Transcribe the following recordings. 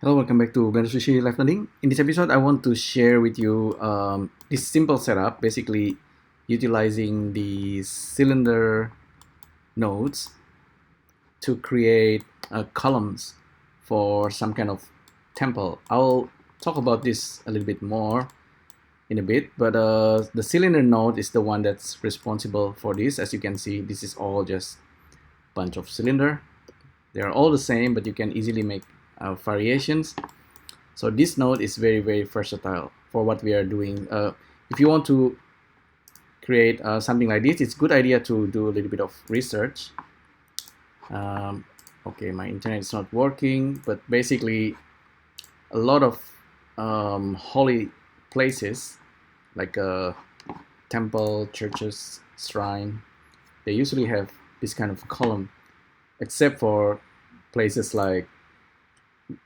Hello, welcome back to LiveEnoding. In this episode, I want to share with you this simple setup, basically utilizing the cylinder nodes to create columns for some kind of temple. I'll talk about this a little bit more in a bit, but the cylinder node is the one that's responsible for this. As you can see, this is all just a bunch of cylinder. They are all the same, but you can easily make variations. So this node is very versatile for what we are doing. If you want to create something like this, it's a good idea to do a little bit of research. Okay, my internet is not working, but basically a lot of holy places like temple, churches, shrine, they usually have this kind of column, except for places like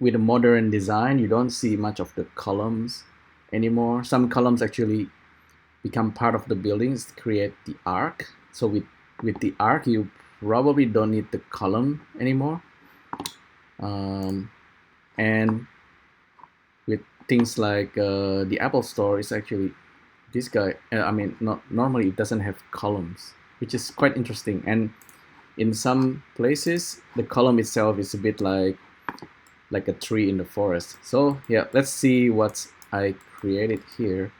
with a modern design, you don't see much of the columns anymore. Some columns actually become part of the buildings, create the arc. So with the arc, you probably don't need the column anymore. And with things like the Apple Store, is actually this guy. I mean, not normally it doesn't have columns, which is quite interesting. And in some places, the column itself is a bit like a tree in the forest. So yeah, let's see what I created here.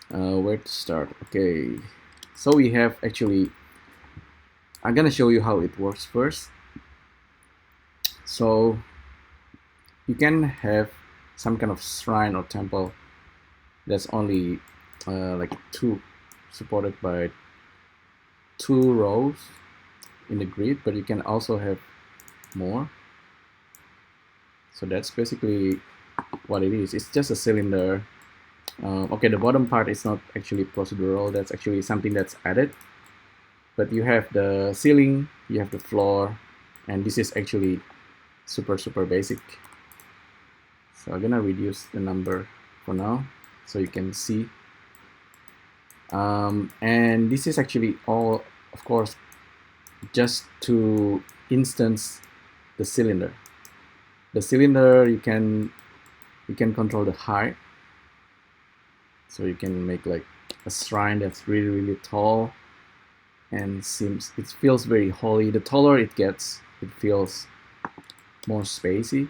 Where to start? Okay, so we have actually, I'm gonna show you how it works first. So you can have some kind of shrine or temple that's only like two, supported by two rows in the grid, but you can also have more. So that's basically what it is. It's just a cylinder. Okay, the bottom part is not actually procedural. That's actually something that's added. But you have the ceiling, you have the floor, and this is actually super basic. So I'm gonna reduce the number for now so you can see. And this is actually all, of course, just to instance the cylinder. The cylinder, you can control the height. So you can make like a shrine that's really tall and it feels very holy. The taller it gets, it feels more spacey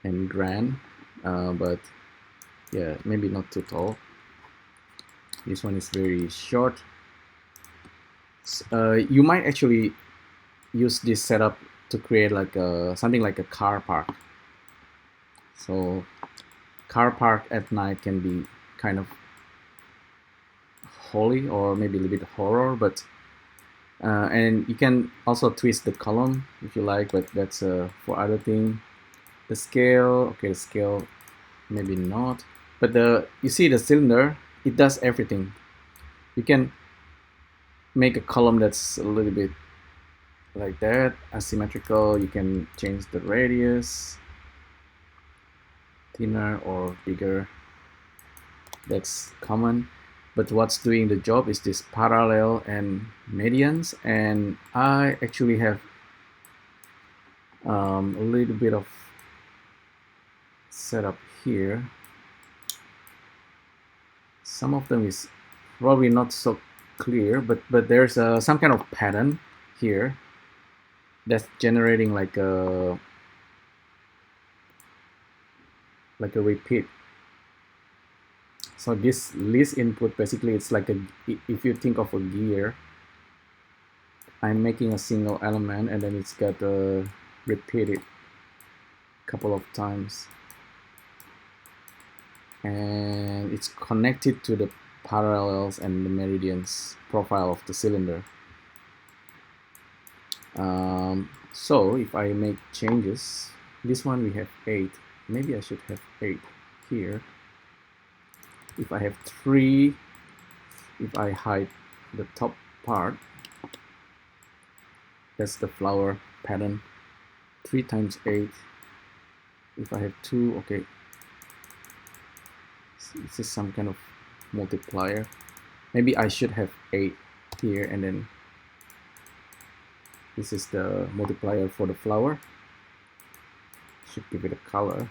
and grand, but yeah, maybe not too tall. This one is very short. You might actually use this setup to create like something like a car park. So car park at night can be kind of holy or maybe a little bit horror, but and you can also twist the column if you like, but that's for other thing. The scale, okay, the scale maybe not, but you see the cylinder, it does everything. You can make a column that's a little bit like that, asymmetrical. You can change the radius, thinner or bigger. That's common. But what's doing the job is this parallel and medians, and I actually have a little bit of setup here. Some of them is probably not so clear, but there's some kind of pattern here that's generating like a repeat. So this list input, basically it's like if you think of a gear, I'm making a single element and then it's got repeated a couple of times, and it's connected to the parallels and the meridians profile of the cylinder. So if I make changes, this one we have 8, maybe I should have 8 here. If I have 3, if I hide the top part, that's the flower pattern. 3 times 8. If I have 2, okay, this is some kind of multiplier. Maybe I should have 8 here, and then this is the multiplier for the flower. should give it a color.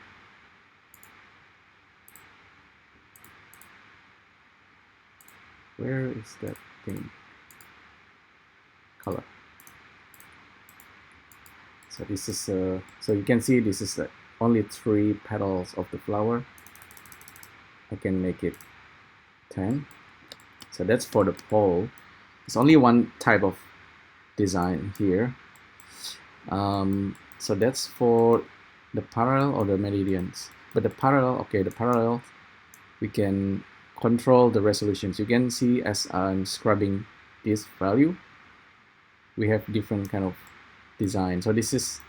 Where is that thing? Color. So this is so you can see this is only 3 petals of the flower. I can make it 10. So that's for the pole. It's only one type of design here. So that's for the parallel or the meridians. But the parallel, okay, the parallel, we can control the resolutions. You can see as I'm scrubbing this value, we have different kind of design. So this is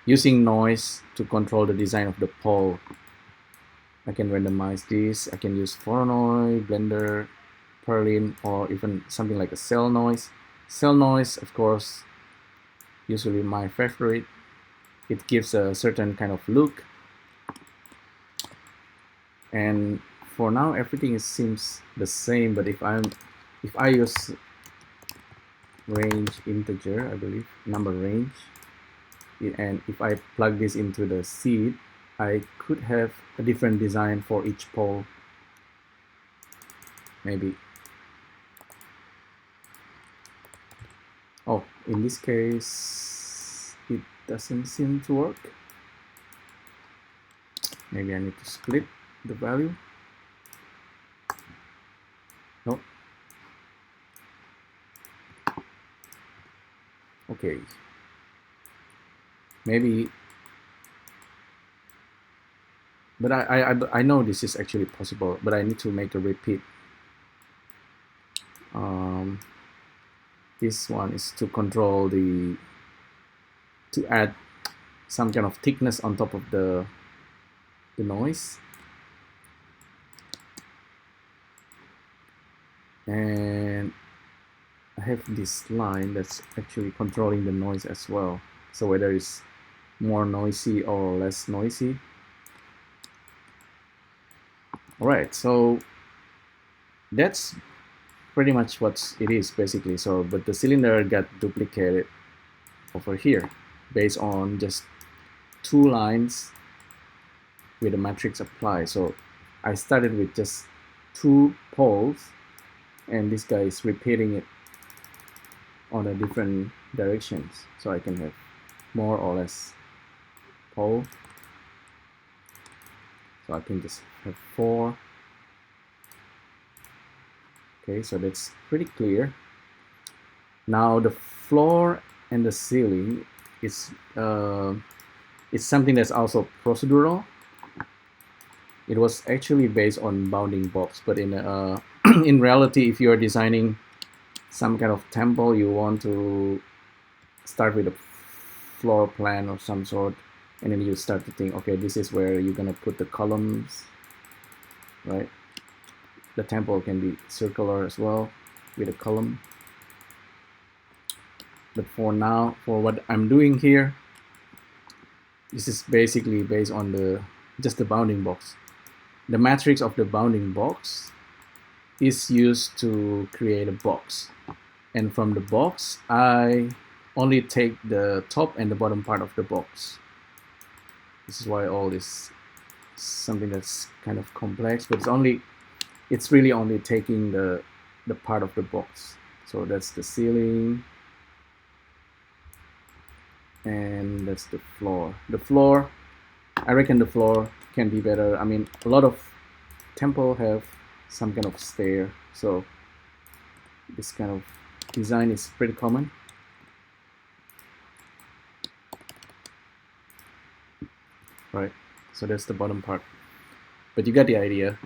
using noise to control the design of the pole. I can randomize this. I can use Voronoi, Blender, Perlin, or even something like a cell noise. Cell noise, of course, usually my favorite. It gives a certain kind of look. And for now, everything seems the same. But if I use range integer, I believe, number range, and if I plug this into the seed, I could have a different design for each pole. Maybe. Oh, in this case, it doesn't seem to work. Maybe I need to split the value. No. Okay. Maybe. But I know this is actually possible, but I need to make a repeat. This one is to control to add some kind of thickness on top of the noise. And I have this line that's actually controlling the noise as well. So whether it's more noisy or less noisy. Alright, so that's pretty much what it is basically. So, but the cylinder got duplicated over here based on just 2 lines with the matrix applied. So I started with just 2 poles, and this guy is repeating it on a different directions. So I can have more or less pole. So I can just have 4. Okay, so that's pretty clear. Now the floor and the ceiling is something that's also procedural. It was actually based on bounding box, but in in reality, if you are designing some kind of temple, you want to start with a floor plan of some sort, and then you start to think, okay, this is where you're gonna put the columns, right? The temple can be circular as well with a column. But for now, for what I'm doing here, this is basically based on just the bounding box. The matrix of the bounding box is used to create a box. And from the box, I only take the top and the bottom part of the box. This is why all this is something that's kind of complex, but it's really only taking the part of the box. So that's the ceiling, and that's the floor. The floor, I reckon the floor can be better. I mean, a lot of temple have some kind of stair, so this kind of design is pretty common. Right, so that's the bottom part, but you got the idea.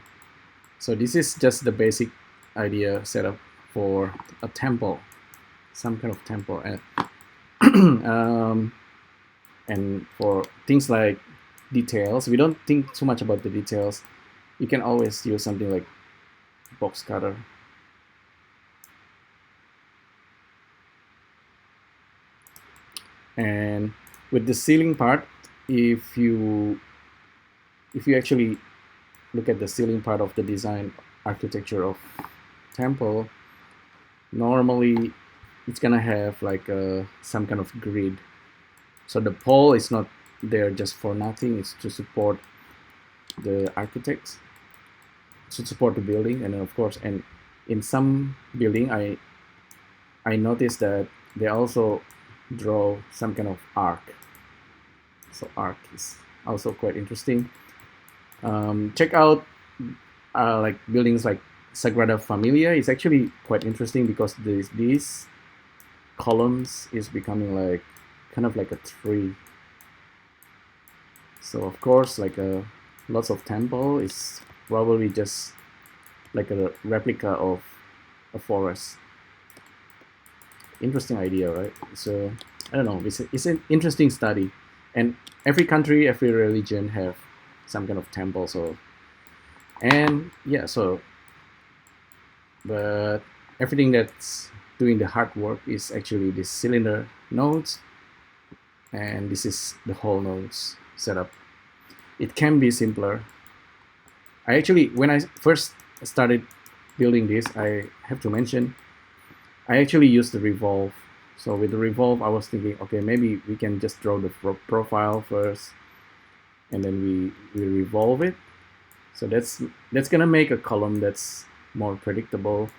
So this is just the basic idea setup for a temple, some kind of temple, and for things like details, we don't think too much about the details. You can always use something like box cutter. And with the ceiling part, if you actually look at the ceiling part of the design architecture of temple, normally it's gonna have like some kind of grid. So the pole is not there just for nothing. It's to support the architects, to support the building, and then of course, and in some building, I noticed that they also draw some kind of arc. So arc is also quite interesting. Check out like buildings like Sagrada Familia. It's actually quite interesting because these columns is becoming like kind of like a tree. So of course, like lots of temple is probably just like a replica of a forest. Interesting idea, right? So I don't know, it's an interesting study, and every country, every religion have some kind of temple. So, and yeah, so but everything that's doing the hard work is actually the cylinder nodes, and this is the whole nodes setup. It can be simpler. I actually, when I first started building this, I have to mention, I actually used the revolve. So with the revolve, I was thinking, okay, maybe we can just draw the profile first, and then we revolve it. So that's gonna make a column that's more predictable.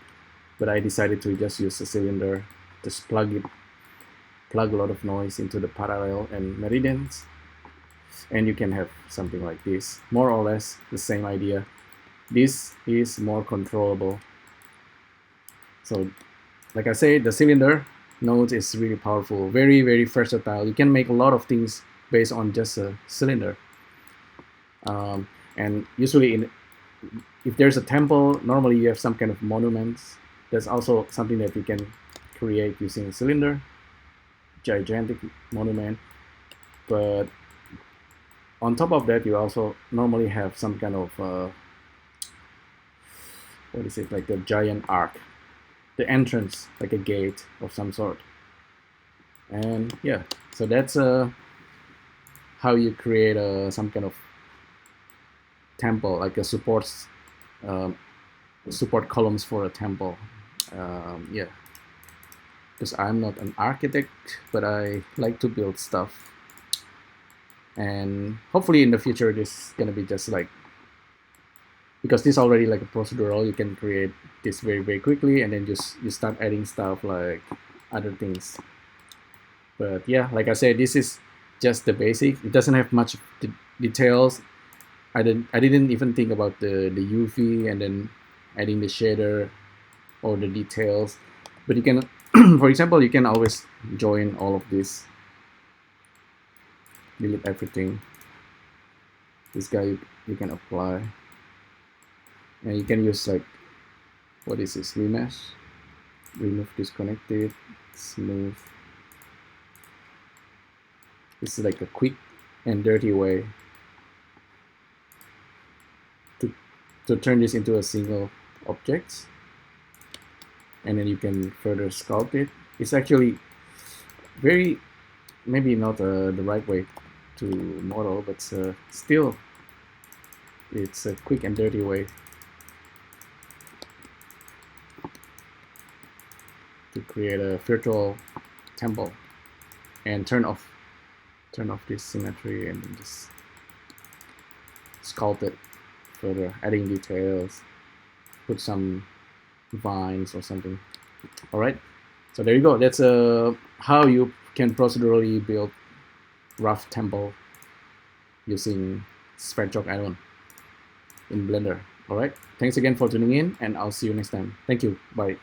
But I decided to just use a cylinder, just plug a lot of noise into the parallel and meridians, and you can have something like this, more or less the same idea. This is more controllable. So like I say, the cylinder node is really powerful, very, very versatile. You can make a lot of things based on just a cylinder. And usually if there's a temple, normally you have some kind of monuments. That's also something that you can create using a cylinder, gigantic monument. But on top of that, you also normally have some kind of what is it, like a giant arc, the entrance, like a gate of some sort. And yeah, so that's how you create some kind of temple, like a support columns for a temple. Yeah, because I'm not an architect, but I like to build stuff, and hopefully in the future this is gonna be just like, because this is already like a procedural, you can create this very, very quickly, and then you start adding stuff like other things. But yeah, like I said, this is just the basic. It doesn't have much details. I didn't even think about the UV and then adding the shader or the details. But you can, for example, you can always join all of this, delete everything. This guy you can apply, and you can use like, what is this, remesh, remove disconnected, smooth. This is like a quick and dirty way to turn this into a single object, and then you can further sculpt it. It's actually very, maybe not the right way to model, but still it's a quick and dirty way to create a virtual temple and turn off this symmetry and then just sculpt it further, adding details, put some vines or something. All right, so there you go. That's how you can procedurally build rough temple using SVerchok add-on in Blender. All right, thanks again for tuning in, and I'll see you next time. Thank you. Bye.